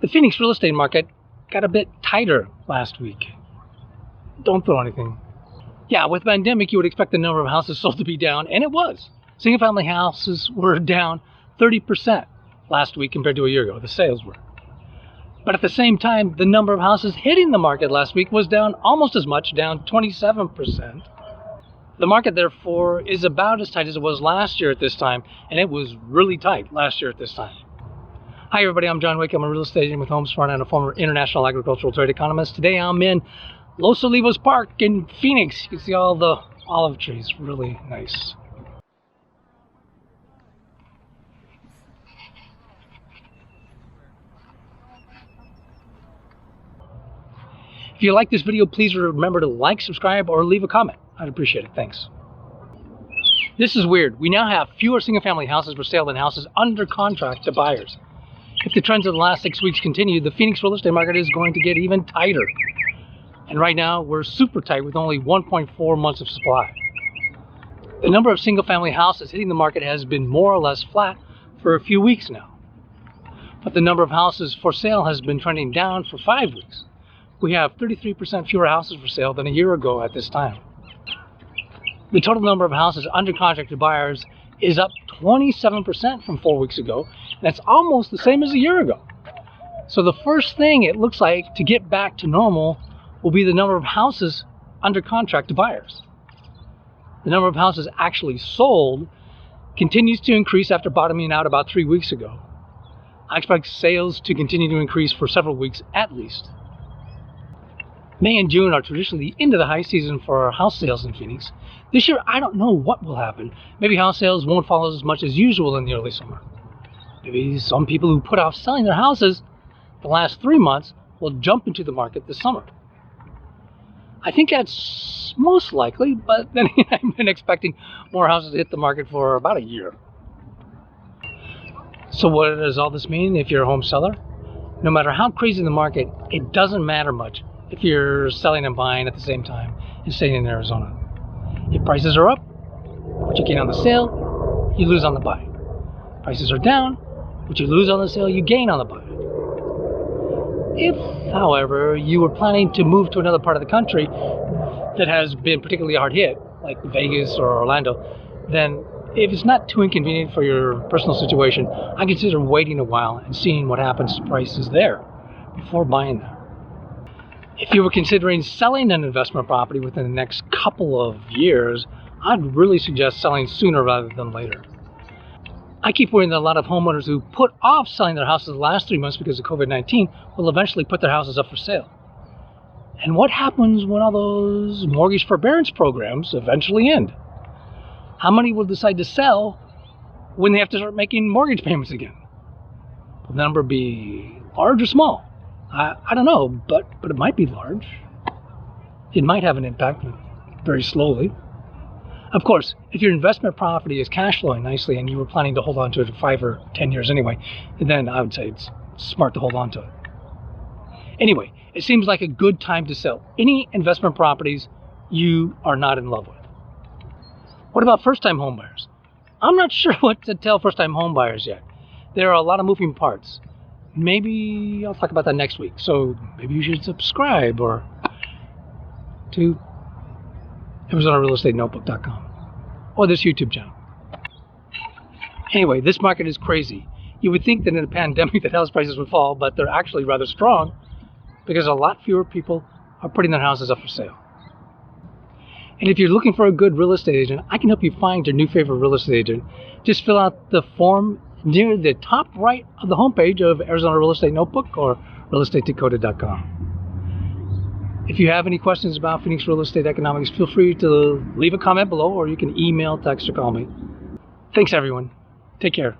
The Phoenix real estate market got a bit tighter last week. Don't throw anything. Yeah, with the pandemic, you would expect the number of houses sold to be down, and it was. Single-family houses were down 30% last week compared to a year ago. The sales were. But at the same time, the number of houses hitting the market last week was down almost as much, down 27%. The market, therefore, is about as tight as it was last year at this time, and it was really tight last year at this time. Hi, everybody. I'm John Wick. I'm a real estate agent with HomeSmart and a former international agricultural trade economist. Today, I'm in Los Olivos Park in Phoenix. You can see all the olive trees. Really nice. If you like this video, please remember to like, subscribe, or leave a comment. I'd appreciate it. Thanks. This is weird. We now have fewer single-family houses for sale than houses under contract to buyers. If the trends of the last 6 weeks continue, the Phoenix real estate market is going to get even tighter. And right now, we're super tight with only 1.4 months of supply. The number of single-family houses hitting the market has been more or less flat for a few weeks now. But the number of houses for sale has been trending down for 5 weeks. We have 33% fewer houses for sale than a year ago at this time. The total number of houses under contract to buyers is up 27% from 4 weeks ago, and that's almost the same as a year ago. So the first thing it looks like to get back to normal will be the number of houses under contract to buyers. The number of houses actually sold continues to increase after bottoming out about 3 weeks ago. I expect sales to continue to increase for several weeks at least. May and June are traditionally the end of the high season for house sales in Phoenix. This year, I don't know what will happen. Maybe house sales won't follow as much as usual in the early summer. Maybe some people who put off selling their houses the last 3 months will jump into the market this summer. I think that's most likely, but then I've been expecting more houses to hit the market for about a year. So what does all this mean if you're a home seller? No matter how crazy the market, it doesn't matter much if you're selling and buying at the same time and staying in Arizona. If prices are up, what you gain on the sale, you lose on the buy. Prices are down, what you lose on the sale, you gain on the buy. If, however, you were planning to move to another part of the country that has been particularly hard hit, like Vegas or Orlando, then if it's not too inconvenient for your personal situation, I consider waiting a while and seeing what happens to prices there before buying there. If you were considering selling an investment property within the next couple of years, I'd really suggest selling sooner rather than later. I keep worrying that a lot of homeowners who put off selling their houses the last 3 months because of COVID-19 will eventually put their houses up for sale. And what happens when all those mortgage forbearance programs eventually end? How many will decide to sell when they have to start making mortgage payments again? Will the number be large or small? I don't know, but it might be large. It might have an impact, very slowly. Of course, if your investment property is cash flowing nicely and you were planning to hold on to it for 5 or 10 years anyway, then I would say it's smart to hold on to it. Anyway, it seems like a good time to sell any investment properties you are not in love with. What about first-time homebuyers? I'm not sure what to tell first-time homebuyers yet. There are a lot of moving parts. Maybe I'll talk about that next week. So maybe you should subscribe or to ArizonaRealEstateNotebook.com or this YouTube channel. Anyway, this market is crazy. You would think that in a pandemic that house prices would fall, but they're actually rather strong because a lot fewer people are putting their houses up for sale. And if you're looking for a good real estate agent, I can help you find your new favorite real estate agent. Just fill out the form near the top right of the homepage of Arizona Real Estate Notebook or realestateDakota.com. If you have any questions about Phoenix real estate economics, feel free to leave a comment below, or you can email, text, or call me. Thanks, everyone. Take care.